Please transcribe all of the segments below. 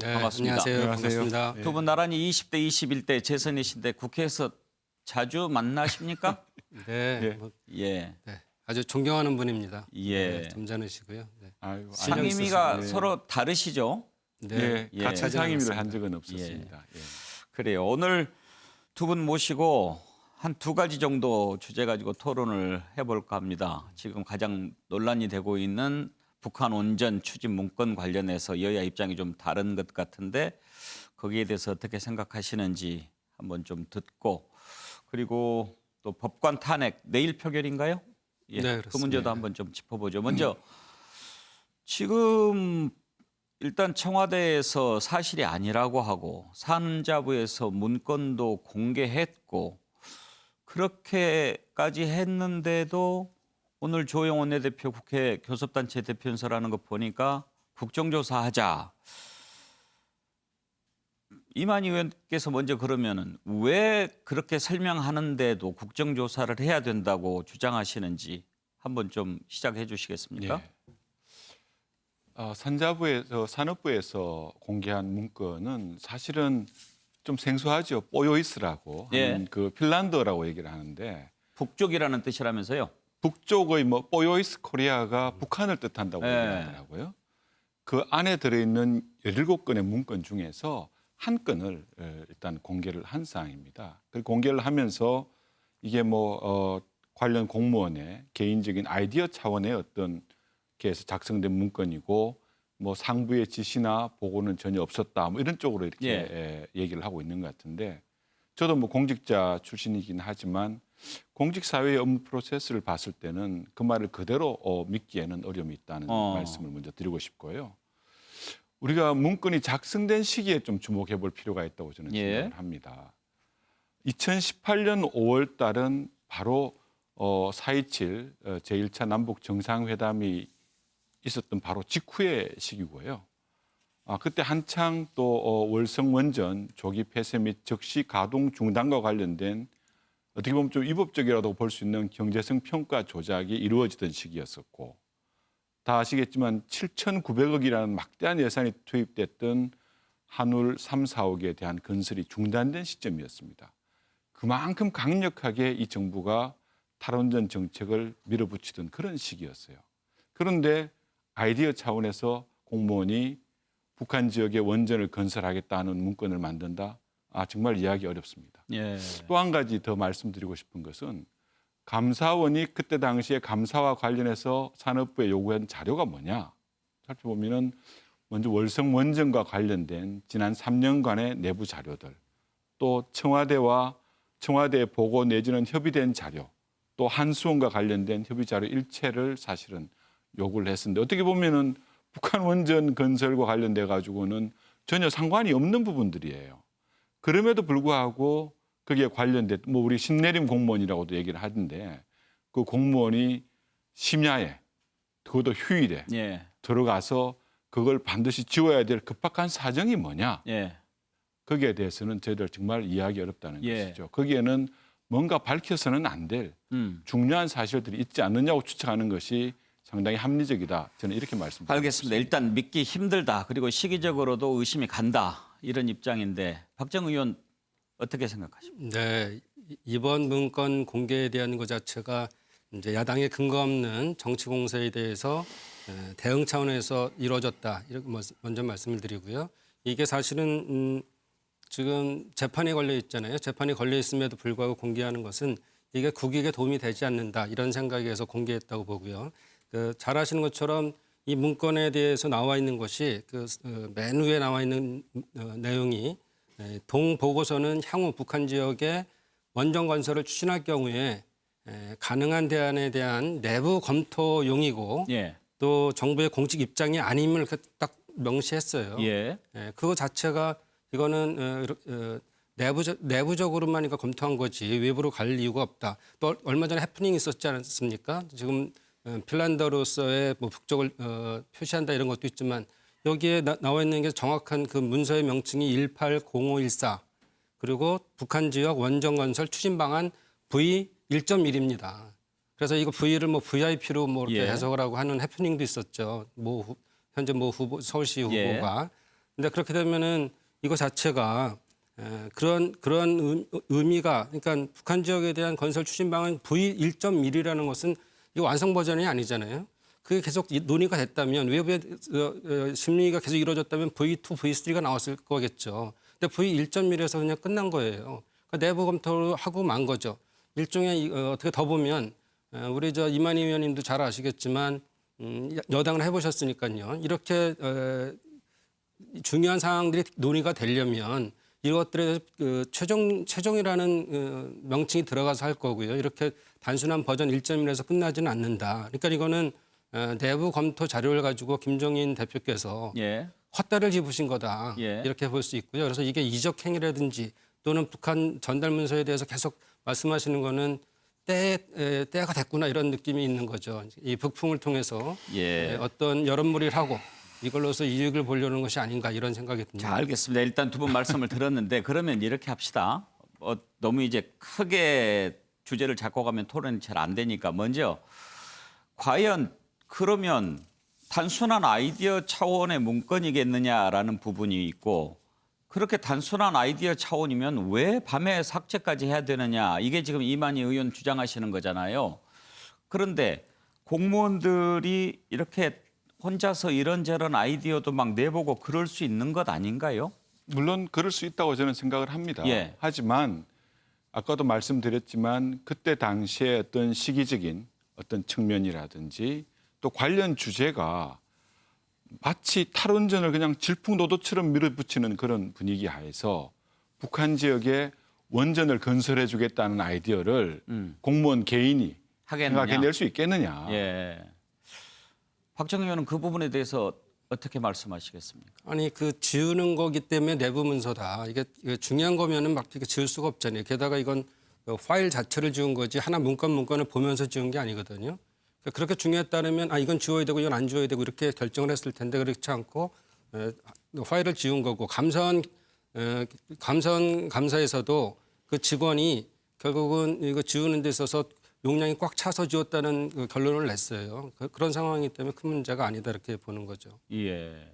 네, 반갑습니다. 안녕하세요. 안녕하세요. 반갑습니다. 네. 두 분 나란히 20대, 21대 재선이신데 국회에서 자주 만나십니까? 네, 네. 예. 네, 아주 존경하는 분입니다. 예. 네, 점잖으시고요. 네. 아유, 상임위가 네. 서로 다르시죠? 네, 예, 같이 하지 상임위를 않았습니다. 한 적은 없었습니다. 예. 그래요. 오늘 두 분 모시고 한 두 가지 정도 주제 가지고 토론을 해볼까 합니다. 지금 가장 논란이 되고 있는 북한 원전 추진 문건 관련해서 여야 입장이 좀 다른 것 같은데 거기에 대해서 어떻게 생각하시는지 한번 좀 듣고 그리고 또 법관 탄핵 내일 표결인가요? 예, 네, 그 그렇습니다. 문제도 한번 좀 짚어보죠. 먼저 지금 일단 청와대에서 사실이 아니라고 하고 산자부에서 문건도 공개했고 그렇게까지 했는데도 오늘 조영 원내대표 국회 교섭단체 대표연설하는 거 보니까 국정조사하자. 이만희 의원께서 먼저 그러면은 왜 그렇게 설명하는데도 국정조사를 해야 된다고 주장하시는지 한번 좀 시작해 주시겠습니까? 산자부에서 산업부에서 공개한 문건은 사실은 좀 생소하죠. 뽀요이스라고 하는 예. 그 핀란드어라고 얘기를 하는데 북쪽이라는 뜻이라면서요? 북쪽의 뭐 뽀요이스 코리아가 북한을 뜻한다고 예. 얘기하더라고요. 그 안에 들어있는 17건의 문건 중에서 한 건을 일단 공개를 한 사항입니다. 그 공개를 하면서 이게 관련 공무원의 개인적인 아이디어 차원의 어떤 게서 작성된 문건이고 상부의 지시나 보고는 전혀 없었다 이런 쪽으로 이렇게 얘기를 하고 있는 것 같은데 저도 공직자 출신이긴 하지만 공직 사회의 업무 프로세스를 봤을 때는 그 말을 그대로 믿기에는 어려움이 있다는 말씀을 먼저 드리고 싶고요. 우리가 문건이 작성된 시기에 좀 주목해 볼 필요가 있다고 저는 생각을 합니다. 2018년 5월 달은 바로 4.27 제1차 남북 정상회담이 있었던 바로 직후의 시기고요. 그때 한창 또 월성 원전 조기 폐쇄 및 즉시 가동 중단과 관련된 어떻게 보면 좀 위법적이라고 볼 수 있는 경제성 평가 조작이 이루어지던 시기였었고 다 아시겠지만 7,900억이라는 막대한 예산이 투입됐던 한울 3, 4호기에 대한 건설이 중단된 시점이었습니다. 그만큼 강력하게 이 정부가 탈원전 정책을 밀어붙이던 그런 시기였어요. 그런데 아이디어 차원에서 공무원이 북한 지역에 원전을 건설하겠다는 문건을 만든다? 정말 이해하기 어렵습니다. 예. 또 한 가지 더 말씀드리고 싶은 것은 감사원이 그때 당시에 감사와 관련해서 산업부에 요구한 자료가 뭐냐? 살펴보면은 먼저 월성 원전과 관련된 지난 3년간의 내부 자료들, 또 청와대 보고 내지는 협의된 자료, 또 한수원과 관련된 협의 자료 일체를 사실은 요구를 했었는데 어떻게 보면은 북한 원전 건설과 관련돼 가지고는 전혀 상관이 없는 부분들이에요. 그럼에도 불구하고 거기에 관련된 우리 신내림 공무원이라고도 얘기를 하던데 그 공무원이 심야에 그것도 휴일에 들어가서 그걸 반드시 지워야 될 급박한 사정이 뭐냐? 거기에 대해서는 저희들 정말 이해하기 어렵다는 것이죠. 거기에는 뭔가 밝혀서는 안 될 중요한 사실들이 있지 않느냐고 추측하는 것이 상당히 합리적이다. 저는 이렇게 말씀드립니다. 알겠습니다. 일단 믿기 힘들다. 그리고 시기적으로도 의심이 간다. 이런 입장인데 박정 의원 어떻게 생각하십니까? 네, 이번 문건 공개에 대한 것 자체가 이제 야당의 근거 없는 정치 공세에 대해서 대응 차원에서 이루어졌다. 이렇게 먼저 말씀을 드리고요. 이게 사실은 지금 재판에 걸려 있잖아요. 재판에 걸려 있음에도 불구하고 공개하는 것은 이게 국익에 도움이 되지 않는다. 이런 생각에서 공개했다고 보고요. 잘 아시는 것처럼 이 문건에 대해서 나와 있는 것이 맨 위에 나와 있는 내용이 동보고서는 향후 북한 지역에 원전 건설을 추진할 경우에 가능한 대안에 대한 내부 검토용이고 또 정부의 공식 입장이 아님을 딱 명시했어요. 그거 자체가 이거는 내부적으로만 이거 검토한 거지 외부로 갈 이유가 없다. 또 얼마 전에 해프닝이 있었지 않습니까? 지금 핀란드로서의 북쪽을 표시한다 이런 것도 있지만 여기에 나와 있는 게 정확한 그 문서의 명칭이 180514 그리고 북한 지역 원전 건설 추진 방안 V 1.1입니다. 그래서 이거 V를 VIP로 이렇게 해석을 하고 하는 해프닝도 있었죠. 현재 후보 서울시 후보가. 근데 그렇게 되면은 이거 자체가 그런 의미가 그러니까 북한 지역에 대한 건설 추진방안 V 1.1이라는 것은 이거 완성 버전이 아니잖아요. 그게 계속 논의가 됐다면 외부의 심리가 계속 이루어졌다면 V2, V3가 나왔을 거겠죠. 근데 V 1.1에서 그냥 끝난 거예요. 그러니까 내부 검토를 하고 만 거죠. 일종의 어떻게 더 보면 우리 이만희 의원님도 잘 아시겠지만 여당을 해보셨으니까요. 이렇게 중요한 사항들이 논의가 되려면 이것들에 대해서 최종이라는 명칭이 들어가서 할 거고요. 이렇게 단순한 버전 1.1에서 끝나지는 않는다. 그러니까 이거는 내부 검토 자료를 가지고 김종인 대표께서 예. 헛다리를 짚으신 거다. 예. 이렇게 볼 수 있고요. 그래서 이게 이적 행위라든지 또는 북한 전달 문서에 대해서 계속 말씀하시는 거는 때가 됐구나 이런 느낌이 있는 거죠. 이 북풍을 통해서 예. 어떤 여론몰이를 하고 이걸로서 이익을 보려는 것이 아닌가 이런 생각이 듭니다. 자, 알겠습니다. 일단 두 분 말씀을 들었는데 그러면 이렇게 합시다. 너무 이제 크게 주제를 잡고 가면 토론이 잘 안 되니까 먼저 과연 그러면 단순한 아이디어 차원의 문건이겠느냐라는 부분이 있고 그렇게 단순한 아이디어 차원이면 왜 밤에 삭제까지 해야 되느냐 이게 지금 이만희 의원 주장하시는 거잖아요. 그런데 공무원들이 이렇게 혼자서 이런저런 아이디어도 막 내보고 그럴 수 있는 것 아닌가요? 물론 그럴 수 있다고 저는 생각을 합니다. 예. 하지만 아까도 말씀드렸지만 그때 당시에 어떤 시기적인 어떤 측면이라든지 또 관련 주제가 마치 탈원전을 그냥 질풍노도처럼 밀어붙이는 그런 분위기 하에서 북한 지역에 원전을 건설해 주겠다는 아이디어를 공무원 개인이 하겠느냐? 생각해낼 수 있겠느냐. 예. 박정희 의원은 그 부분에 대해서 어떻게 말씀하시겠습니까? 아니 지우는 거기 때문에 내부 문서다. 이게 중요한 거면은 막 이렇게 지울 수가 없잖아요. 게다가 이건 파일 자체를 지운 거지 하나 문건을 보면서 지운 게 아니거든요. 그렇게 중요했다면 이건 지워야 되고 이건 안 지워야 되고 이렇게 결정을 했을 텐데 그렇지 않고 파일을 지운 거고 감사에서도 그 직원이 결국은 이거 지우는 데 있어서 용량이 꽉 차서 지웠다는 그 결론을 냈어요. 그런 상황이기 때문에 큰 문제가 아니다 이렇게 보는 거죠. 예.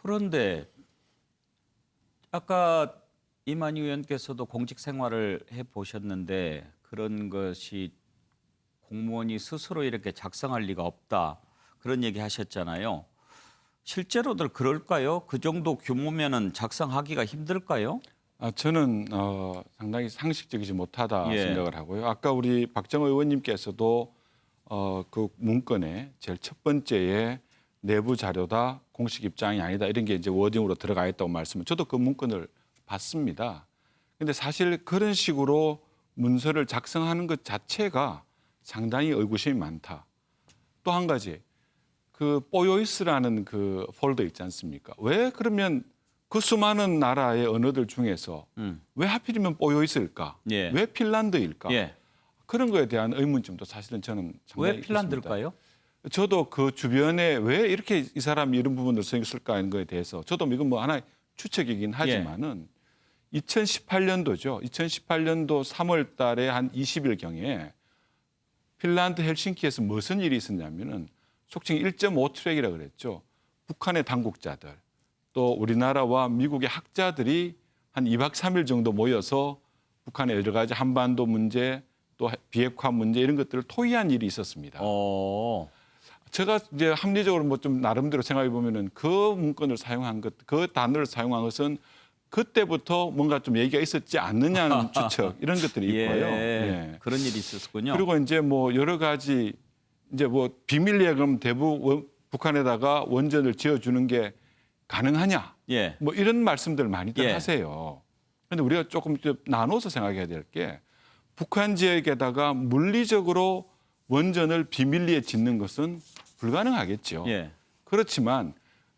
그런데 아까 이만희 의원께서도 공직 생활을 해 보셨는데 그런 것이 공무원이 스스로 이렇게 작성할 리가 없다 그런 얘기 하셨잖아요. 실제로들 그럴까요? 그 정도 규모면은 작성하기가 힘들까요? 저는 상당히 상식적이지 못하다 예. 생각을 하고요. 아까 우리 박정호 의원님께서도 그 문건의 제일 첫 번째에 내부 자료다, 공식 입장이 아니다 이런 게 이제 워딩으로 들어가 있다고 말씀을. 저도 그 문건을 봤습니다. 그런데 사실 그런 식으로 문서를 작성하는 것 자체가 상당히 의구심이 많다. 또 한 가지 그 뽀요이스라는 그 폴더 있지 않습니까? 왜 그러면 그 수많은 나라의 언어들 중에서 왜 하필이면 뽀요이스일까? 예. 왜 핀란드일까? 예. 그런 거에 대한 의문점도 사실은 저는 상당히 왜 핀란드일까요? 있습니다. 저도 그 주변에 왜 이렇게 이 사람이 이런 부분을 썼을까 하는 거에 대해서 저도 이건 뭐 하나의 추측이긴 하지만은 2018년도죠. 2018년도 3월 달에 한 20일경에 핀란드 헬싱키에서 무슨 일이 있었냐면은 속칭 1.5트랙이라고 그랬죠. 북한의 당국자들 또 우리나라와 미국의 학자들이 한 2박 3일 정도 모여서 북한의 여러 가지 한반도 문제 또 비핵화 문제 이런 것들을 토의한 일이 있었습니다. 제가 이제 합리적으로 뭐 좀 나름대로 생각해 보면은 그 문건을 사용한 것, 그 단어를 사용한 것은 그때부터 뭔가 좀 얘기가 있었지 않느냐는 추측 이런 것들이 있고요. 예. 그런 일이 있었군요. 그리고 이제 뭐 여러 가지 이제 뭐 비밀리에 그럼 북한에다가 원전을 지어주는 게 가능하냐? 예. 뭐 이런 말씀들 많이들 예. 하세요. 그런데 우리가 조금 나눠서 생각해야 될 게 북한 지역에다가 물리적으로 원전을 비밀리에 짓는 것은 불가능하겠죠. 예. 그렇지만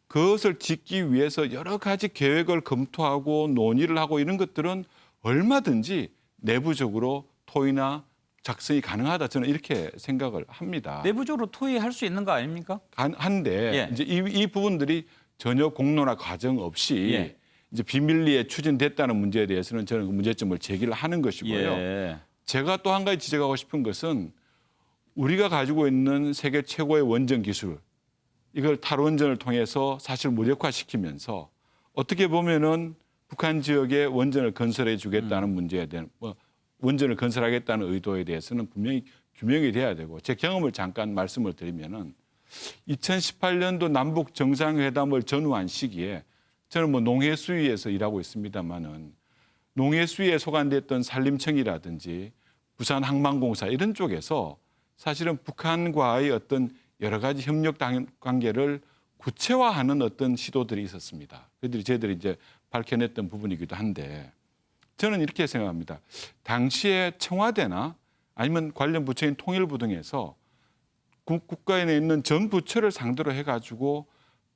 그것을 짓기 위해서 여러 가지 계획을 검토하고 논의를 하고 이런 것들은 얼마든지 내부적으로 토의나 작성이 가능하다 저는 이렇게 생각을 합니다. 내부적으로 토의할 수 있는 거 아닙니까? 한데 예. 이제 이 부분들이 전혀 공론화 과정 없이 예. 이제 비밀리에 추진됐다는 문제에 대해서는 저는 그 문제점을 제기를 하는 것이고요. 예. 제가 또 한 가지 지적하고 싶은 것은 우리가 가지고 있는 세계 최고의 원전 기술 이걸 탈원전을 통해서 사실 무력화시키면서 어떻게 보면은 북한 지역에 원전을 건설해 주겠다는 문제에 대한 원전을 건설하겠다는 의도에 대해서는 분명히 규명이 돼야 되고 제 경험을 잠깐 말씀을 드리면은 2018년도 남북 정상회담을 전후한 시기에 저는 뭐 농해수위에서 일하고 있습니다만은 농해수위에 소관됐던 산림청이라든지 부산항만공사 이런 쪽에서 사실은 북한과의 어떤 여러 가지 협력 관계를 구체화하는 어떤 시도들이 있었습니다. 그들이 저희들이 이제 밝혀냈던 부분이기도 한데 저는 이렇게 생각합니다. 당시에 청와대나 아니면 관련 부처인 통일부 등에서 국가에 있는 전 부처를 상대로 해가지고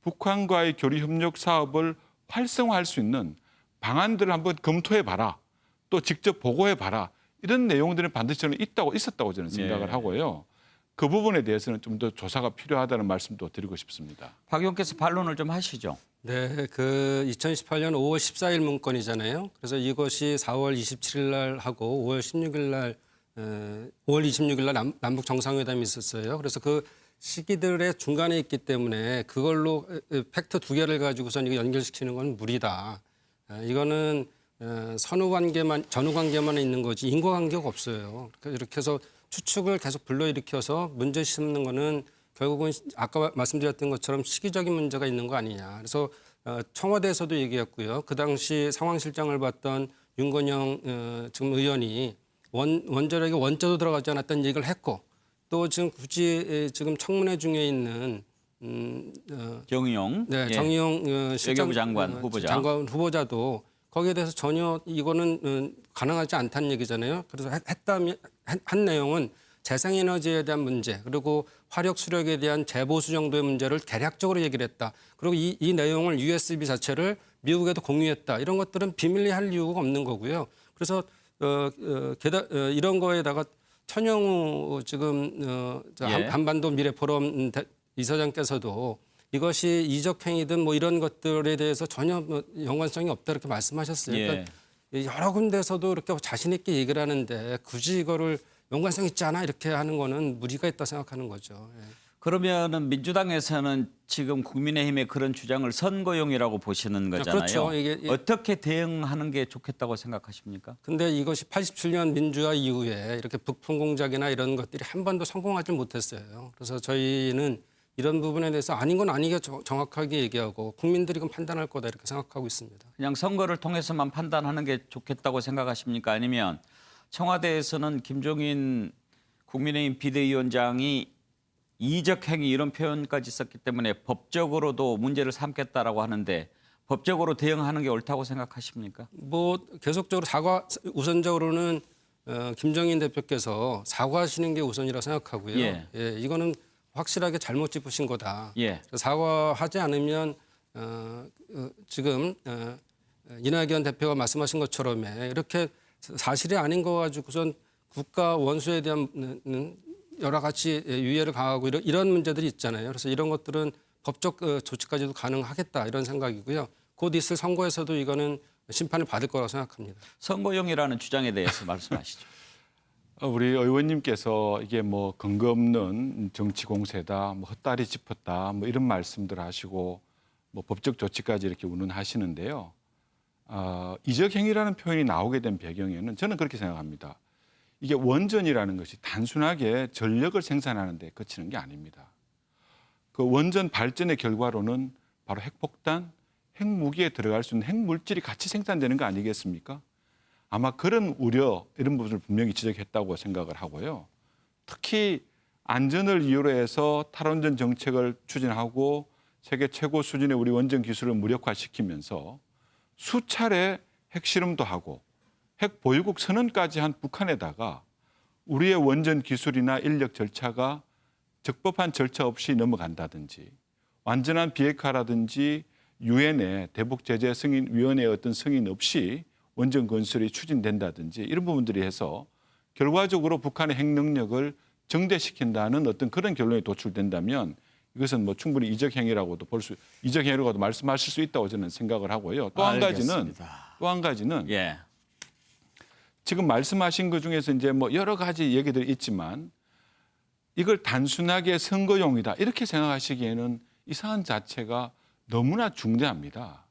북한과의 교류 협력 사업을 활성화할 수 있는 방안들을 한번 검토해 봐라. 또 직접 보고해 봐라. 이런 내용들은 반드시 저는 있었다고 저는 생각을 하고요. 그 부분에 대해서는 좀 더 조사가 필요하다는 말씀도 드리고 싶습니다. 박 의원께서 반론을 좀 하시죠. 네, 그 2018년 5월 14일 문건이잖아요. 그래서 이것이 4월 27일 날 하고 5월 16일 날 5월 26일 날 남북 정상회담이 있었어요. 그래서 그 시기들의 중간에 있기 때문에 그걸로 팩트 두 개를 가지고선 이거 연결시키는 건 무리다. 이거는 전후 관계만 있는 거지 인과관계가 없어요. 이렇게 해서 추측을 계속 불러일으켜서 문제 심는 거는 결국은 아까 말씀드렸던 것처럼 시기적인 문제가 있는 거 아니냐. 그래서 청와대에서도 얘기했고요. 그 당시 상황실장을 봤던 윤건영 지금 의원이 원자력에 원자도 들어가지 않았다는 얘기를 했고 또 지금 굳이 지금 청문회 중에 있는 정의용, 네, 예. 정의용 외교부 장관 후보자. 장관 후보자도 거기에 대해서 전혀 이거는 가능하지 않다는 얘기잖아요. 그래서 한 내용은 재생에너지에 대한 문제 그리고 화력 수력에 대한 재보수 정도의 문제를 대략적으로 얘기를 했다. 그리고 이 내용을 USB 자체를 미국에도 공유했다. 이런 것들은 비밀리 할 이유가 없는 거고요. 그래서 이런 거에다가 천영우 지금 한반도 미래포럼 이사장께서도 이것이 이적행위든 뭐 이런 것들에 대해서 전혀 연관성이 없다 이렇게 말씀하셨어요. 그러니까 여러 군데서도 이렇게 자신 있게 얘기를 하는데 굳이 이거를 연관성 있지 않아 이렇게 하는 거는 무리가 있다 생각하는 거죠. 예. 그러면은 민주당에서는 지금 국민의힘의 그런 주장을 선거용이라고 보시는 거잖아요. 그렇죠. 어떻게 대응하는 게 좋겠다고 생각하십니까? 근데 이것이 87년 민주화 이후에 이렇게 북풍 공작이나 이런 것들이 한 번도 성공하지 못했어요. 그래서 저희는 이런 부분에 대해서 아닌 건 아니게 정확하게 얘기하고 국민들이 그건 판단할 거다 이렇게 생각하고 있습니다. 그냥 선거를 통해서만 판단하는 게 좋겠다고 생각하십니까? 아니면 청와대에서는 김종인 국민의힘 비대위원장이 이적행위 이런 표현까지 썼기 때문에 법적으로도 문제를 삼겠다라고 하는데 법적으로 대응하는 게 옳다고 생각하십니까? 뭐 계속적으로 우선적으로는 김정인 대표께서 사과하시는 게 우선이라고 생각하고요. 예. 이거는 확실하게 잘못 짚으신 거다. 예. 사과하지 않으면 지금 이낙연 대표가 말씀하신 것처럼 이렇게 사실이 아닌 거 가지고선 국가 원수에 대한 여러 가지 유예를 가하고 이런 문제들이 있잖아요. 그래서 이런 것들은 법적 조치까지도 가능하겠다 이런 생각이고요. 곧 있을 선거에서도 이거는 심판을 받을 거라고 생각합니다. 선거용이라는 주장에 대해서 말씀하시죠. 우리 의원님께서 이게 뭐 근거 없는 정치 공세다, 뭐 헛다리 짚었다, 뭐 이런 말씀들 하시고 뭐 법적 조치까지 이렇게 운운하시는데요. 이적행위라는 표현이 나오게 된 배경에는 저는 그렇게 생각합니다. 이게 원전이라는 것이 단순하게 전력을 생산하는 데 그치는 게 아닙니다. 그 원전 발전의 결과로는 바로 핵폭탄, 핵무기에 들어갈 수 있는 핵물질이 같이 생산되는 거 아니겠습니까? 아마 그런 우려 이런 부분을 분명히 지적했다고 생각을 하고요. 특히 안전을 이유로 해서 탈원전 정책을 추진하고 세계 최고 수준의 우리 원전 기술을 무력화시키면서 수차례 핵실험도 하고 핵 보유국 선언까지 한 북한에다가 우리의 원전 기술이나 인력 절차가 적법한 절차 없이 넘어간다든지 완전한 비핵화라든지 유엔의 대북 제재 승인 위원회의 어떤 승인 없이 원전 건설이 추진된다든지 이런 부분들이 해서 결과적으로 북한의 핵 능력을 정대시킨다는 어떤 그런 결론이 도출된다면 이것은 뭐 충분히 이적행위라고도 이적행위라고도 말씀하실 수 있다고 저는 생각을 하고요. 또 한 가지는 예. 지금 말씀하신 것 중에서 이제 뭐 여러 가지 얘기들이 있지만 이걸 단순하게 선거용이다 이렇게 생각하시기에는 이 사안 자체가 너무나 중대합니다.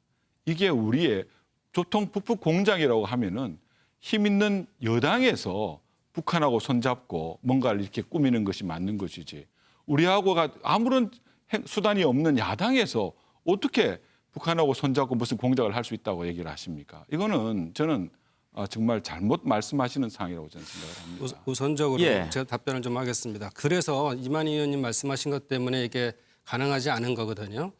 이게 우리의 조통 북북 공작이라고 하면은 힘 있는 여당에서 북한하고 손잡고 뭔가를 이렇게 꾸미는 것이 맞는 것이지, 우리하고가 아무런 수단이 없는 야당에서 어떻게 북한하고 손잡고 무슨 공작을 할 수 있다고 얘기를 하십니까? 이거는 저는 정말 잘못 말씀하시는 상황이라고 저는 생각을 합니다. 우선적으로 예. 제가 답변을 좀 하겠습니다. 그래서 이만희 의원님 말씀하신 것 때문에 이게 가능하지 않은 거거든요.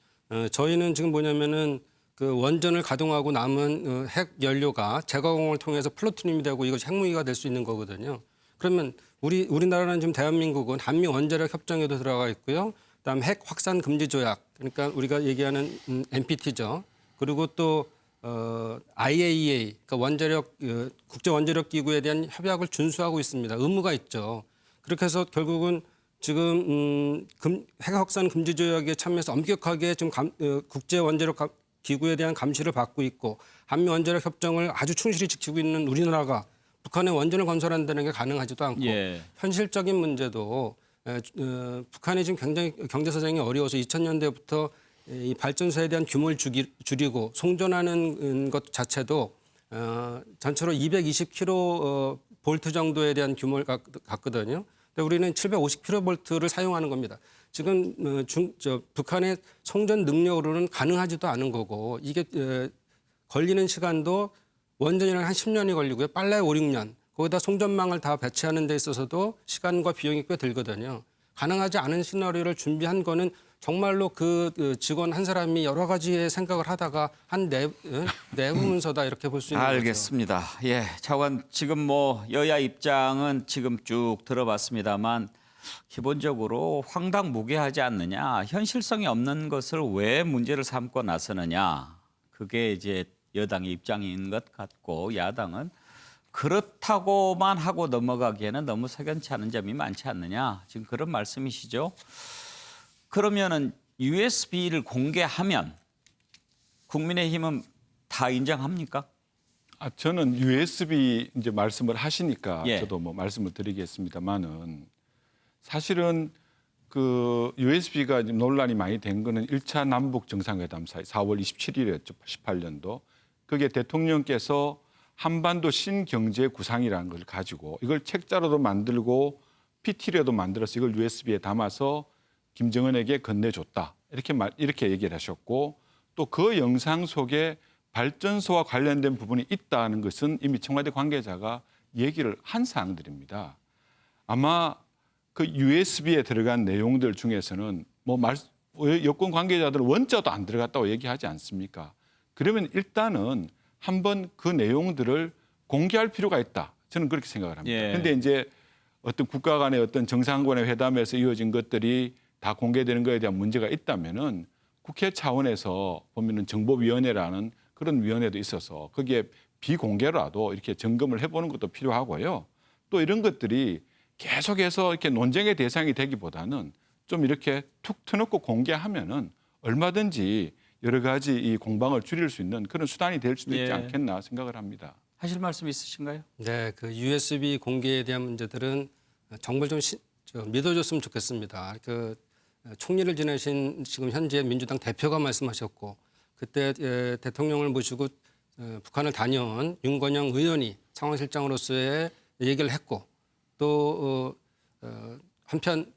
저희는 지금 뭐냐면은 그 원전을 가동하고 남은 핵 연료가 재가공을 통해서 플루토늄이 되고 이것이 핵무기가 될 수 있는 거거든요. 그러면 우리나라는 지금 대한민국은 한미 원자력 협정에도 들어가 있고요. 그다음 핵 확산 금지 조약, 그러니까 우리가 얘기하는 NPT죠. 그리고 또 IAEA, 그러니까 원자력 국제 원자력 기구에 대한 협약을 준수하고 있습니다. 의무가 있죠. 그렇게 해서 결국은 지금 핵 확산 금지 조약에 참여해서 엄격하게 지금 국제 원자력 기구에 대한 감시를 받고 있고 한미 원자력 협정을 아주 충실히 지키고 있는 우리나라가 북한의 원전을 건설한다는 게 가능하지도 않고 예. 현실적인 문제도 북한이 지금 굉장히 경제 사정이 어려워서 2000년대부터 이 발전소에 대한 규모를 줄이고 송전하는 것 자체도 전체로 220kV 볼트 정도에 대한 규모를 갖거든요. 근데 우리는 750kV를 사용하는 겁니다. 지금 북한의 송전 능력으로는 가능하지도 않은 거고 이게 걸리는 시간도 원전이랑 한 10년이 걸리고요. 빨라야 5, 6년. 거기다 송전망을 다 배치하는 데 있어서도 시간과 비용이 꽤 들거든요. 가능하지 않은 시나리오를 준비한 거는 정말로 그 직원 한 사람이 여러 가지의 생각을 하다가 한 내부문서다 이렇게 볼 수 있는 거죠. 알겠습니다. 예, 차관 지금 뭐 여야 입장은 지금 쭉 들어봤습니다만 기본적으로 황당무계하지 않느냐, 현실성이 없는 것을 왜 문제를 삼고 나서느냐, 그게 이제 여당의 입장인 것 같고 야당은 그렇다고만 하고 넘어가기에는 너무 석연치 않은 점이 많지 않느냐, 지금 그런 말씀이시죠. 그러면은 USB를 공개하면 국민의힘은 다 인정합니까? 저는 USB 이제 말씀을 하시니까 예. 저도 뭐 말씀을 드리겠습니다만은 사실은 그 USB가 논란이 많이 된 거는 1차 남북 정상회담 사이 4월 27일이었죠. 18년도. 그게 대통령께서 한반도 신경제 구상이라는 걸 가지고 이걸 책자로도 만들고 PT로도 만들어서 이걸 USB에 담아서 김정은에게 건네줬다. 이렇게 얘기를 하셨고 또 그 영상 속에 발전소와 관련된 부분이 있다는 것은 이미 청와대 관계자가 얘기를 한 사항들입니다. 아마 그 USB에 들어간 내용들 중에서는 여권 관계자들은 원자도 안 들어갔다고 얘기하지 않습니까? 그러면 일단은 한번 그 내용들을 공개할 필요가 있다. 저는 그렇게 생각을 합니다. 그런데 예. 이제 어떤 국가 간의 어떤 정상간의 회담에서 이어진 것들이 다 공개되는 것에 대한 문제가 있다면은 국회 차원에서 보면은 정보위원회라는 그런 위원회도 있어서 거기에 비공개라도 이렇게 점검을 해보는 것도 필요하고요. 또 이런 것들이 계속해서 이렇게 논쟁의 대상이 되기보다는 좀 이렇게 툭 트놓고 공개하면은 얼마든지 여러 가지 이 공방을 줄일 수 있는 그런 수단이 될 수도 있지 예. 않겠나 생각을 합니다. 하실 말씀 있으신가요? 네, 그 USB 공개에 대한 문제들은 정말 좀 믿어줬으면 좋겠습니다. 그 총리를 지내신 지금 현재 민주당 대표가 말씀하셨고 그때 대통령을 모시고 북한을 다녀온 윤건영 의원이 상황실장으로서의 얘기를 했고 또 한편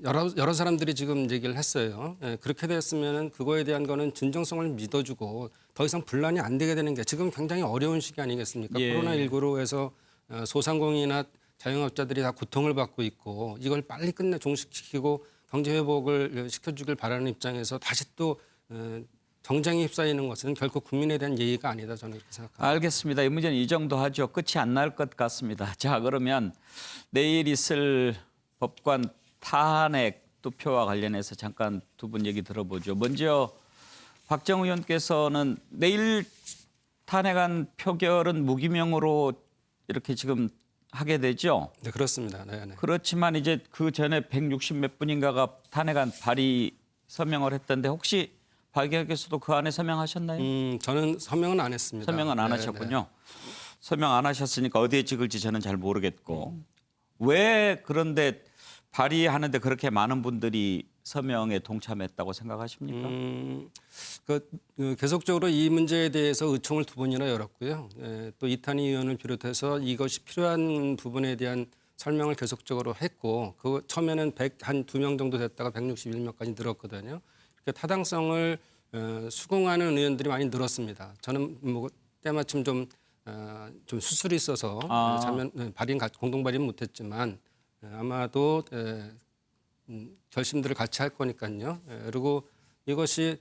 여러 사람들이 지금 얘기를 했어요. 그렇게 됐으면 그거에 대한 거는 진정성을 믿어주고 더 이상 분란이 안 되게 되는 게 지금 굉장히 어려운 시기 아니겠습니까? 예. 코로나19로 해서 소상공인이나 자영업자들이 다 고통을 받고 있고 이걸 빨리 끝내 종식시키고 경제 회복을 시켜주길 바라는 입장에서 다시 또 정쟁에 휩싸이는 것은 결코 국민에 대한 예의가 아니다 저는 이렇게 생각합니다. 알겠습니다. 이 문제는 이 정도 하죠. 끝이 안 날 것 같습니다. 자, 그러면 내일 있을 법관 탄핵 투표와 관련해서 잠깐 두 분 얘기 들어보죠. 먼저 박정 의원께서는 내일 탄핵안 표결은 무기명으로 이렇게 지금 하게 되죠. 네, 그렇습니다. 네, 네. 그렇지만 이제 그 전에 160 몇 분인가가 탄핵안 발의 서명을 했던데 혹시 박의학께서도 그 안에 서명하셨나요? 저는 서명은 안 했습니다. 서명은 안 네, 하셨군요. 서명 안 하셨으니까 어디에 찍을지 저는 잘 모르겠고 왜 그런데 발의하는데 그렇게 많은 분들이 서명에 동참했다고 생각하십니까? 계속적으로 이 문제에 대해서 의총을 2번이나 열었고요. 또 이탄희 의원을 비롯해서 이것이 필요한 부분에 대한 설명을 계속적으로 했고, 그 처음에는 102명 정도 됐다가 161명까지 늘었거든요. 그 타당성을 수긍하는 의원들이 많이 늘었습니다. 저는 뭐 때마침 좀 수술이 있어서 발인 공동 발의는 못했지만 아마도 결심들을 같이 할 거니까요. 그리고 이것이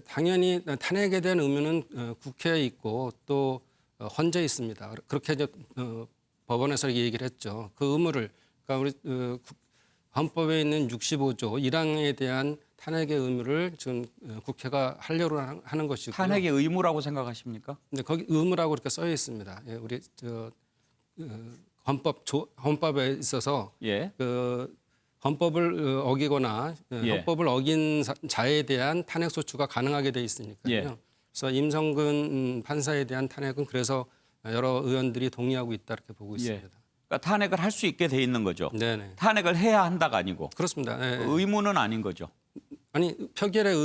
당연히 탄핵에 대한 의무는 국회에 있고 또 헌재에 있습니다. 그렇게 이제 법원에서 얘기를 했죠. 그 의무를 그러니까 우리 헌법에 있는 65조 1항에 대한 탄핵의 의무를 지금 국회가 하려고 하는 것이고요. 탄핵의 의무라고 생각하십니까? 네, 거기 의무라고 이렇게 써 있습니다. 예, 우리 헌법에 있어서 예. 그 헌법을 어기거나 예. 헌법을 어긴 자에 대한 탄핵 소추가 가능하게 돼 있으니까요. 예. 그래서 임성근 판사에 대한 탄핵은 그래서 여러 의원들이 동의하고 있다 이렇게 보고 있습니다. 그러니까 탄핵을 할 수 있게 돼 있는 거죠. 네네. 탄핵을 해야 한다가 아니고 그렇습니다. 예, 예. 의무는 아닌 거죠. 아니 표결의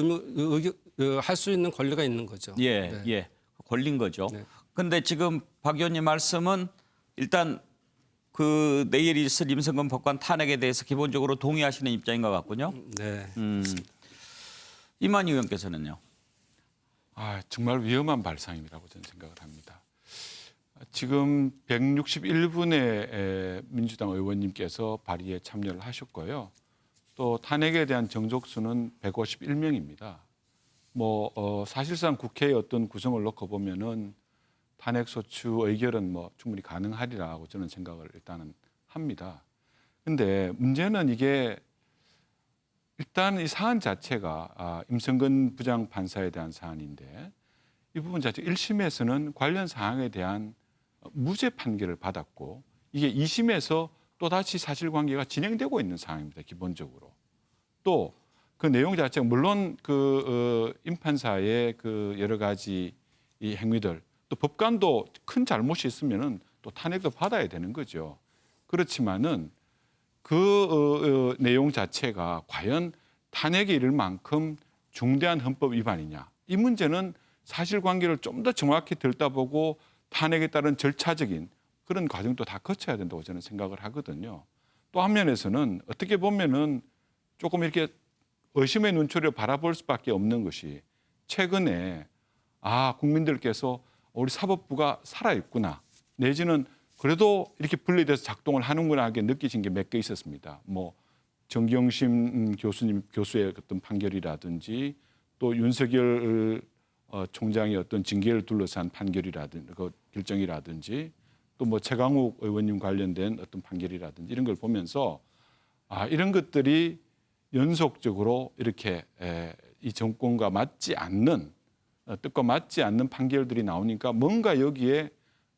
할 수 있는 권리가 있는 거죠. 예, 네. 예, 걸린 거죠. 네. 근데 지금 박 의원님 말씀은 일단 그 내일 있을 임성근 법관 탄핵에 대해서 기본적으로 동의하시는 입장인 것 같군요. 네. 이만희 의원께서는요. 정말 위험한 발상이라고 저는 생각을 합니다. 지금 161분의 민주당 의원님께서 발의에 참여를 하셨고요. 또 탄핵에 대한 정족수는 151명입니다. 사실상 국회의 어떤 구성을 놓고 보면은 탄핵 소추 의결은 충분히 가능하리라고 저는 생각을 일단은 합니다. 근데 문제는 이게 일단 이 사안 자체가 임성근 부장판사에 대한 사안인데 이 부분 자체 1심에서는 관련 사항에 대한 무죄 판결을 받았고 이게 2심에서 또다시 사실관계가 진행되고 있는 상황입니다. 기본적으로. 또 그 내용 자체가 물론 임 판사의 그 여러 가지 이 행위들 또 법관도 큰 잘못이 있으면은 또 탄핵도 받아야 되는 거죠. 그렇지만은 그 내용 자체가 과연 탄핵에 이를 만큼 중대한 헌법 위반이냐. 이 문제는 사실관계를 좀 더 정확히 들여다보고 탄핵에 따른 절차적인 그런 과정도 다 거쳐야 된다고 저는 생각을 하거든요. 또 한면에서는 어떻게 보면은 조금 이렇게 의심의 눈초리를 바라볼 수밖에 없는 것이 최근에 국민들께서 우리 사법부가 살아있구나 내지는 그래도 이렇게 분리돼서 작동을 하는구나 하게 느끼신 게 몇 개 있었습니다. 정경심 교수의 어떤 판결이라든지 또 윤석열 총장의 어떤 징계를 둘러싼 판결이라든지 결정이라든지 또 최강욱 의원님 관련된 어떤 판결이라든지 이런 걸 보면서 이런 것들이 연속적으로 이렇게 이 정권과 맞지 않는 뜻과 맞지 않는 판결들이 나오니까 뭔가 여기에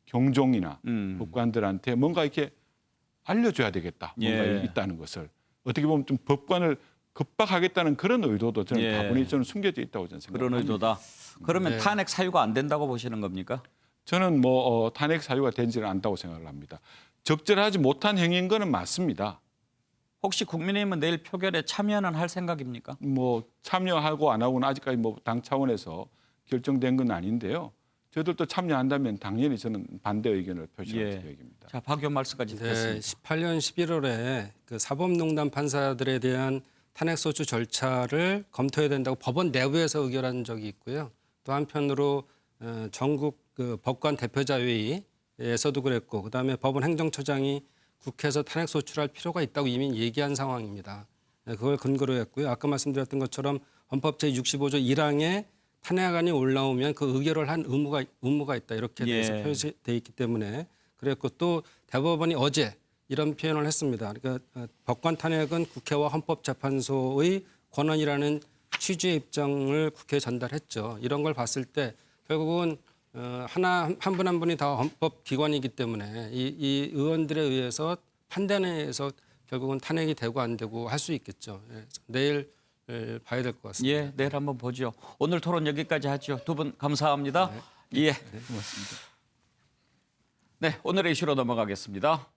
경종이나 법관들한테 뭔가 이렇게 알려줘야 되겠다. 뭔가 있다는 것을 어떻게 보면 좀 법관을 급박하겠다는 그런 의도도 저는 다분히 저는 숨겨져 있다고 저는 생각합니다. 그런 의도다. 그러면 탄핵 사유가 안 된다고 보시는 겁니까? 저는 탄핵 사유가 되지는 않다고 생각을 합니다. 적절하지 못한 행위인 거는 맞습니다. 혹시 국민의힘은 내일 표결에 참여는 할 생각입니까? 참여하고 안 하고는 아직까지 당 차원에서 결정된 건 아닌데요. 저들도 참여한다면 당연히 저는 반대 의견을 표시할 계획입니다. 자, 박 의원 말씀까지 듣겠습니다. 네, 18년 11월에 그 사법농단 판사들에 대한 탄핵소추 절차를 검토해야 된다고 법원 내부에서 의결한 적이 있고요. 또 한편으로 전국 그 법관 대표자회의에서도 그랬고, 그다음에 법원 행정처장이 국회에서 탄핵 소추할 필요가 있다고 이미 얘기한 상황입니다. 그걸 근거로 했고요. 아까 말씀드렸던 것처럼 헌법 제65조 1항에 탄핵안이 올라오면 그 의결을 한 의무가 있다 이렇게 돼서 표시돼 있기 때문에 그랬고 또 대법원이 어제 이런 표현을 했습니다. 그러니까 법관 탄핵은 국회와 헌법재판소의 권한이라는 취지의 입장을 국회에 전달했죠. 이런 걸 봤을 때 결국은 한 분 한 분이 다 헌법 기관이기 때문에 이 의원들에 의해서 판단에 의해서 결국은 탄핵이 되고 안 되고 할 수 있겠죠. 내일 봐야 될 것 같습니다. 예, 내일 한번 보죠. 오늘 토론 여기까지 하죠. 두 분 감사합니다. 예, 고맙습니다. 네, 오늘의 이슈로 넘어가겠습니다.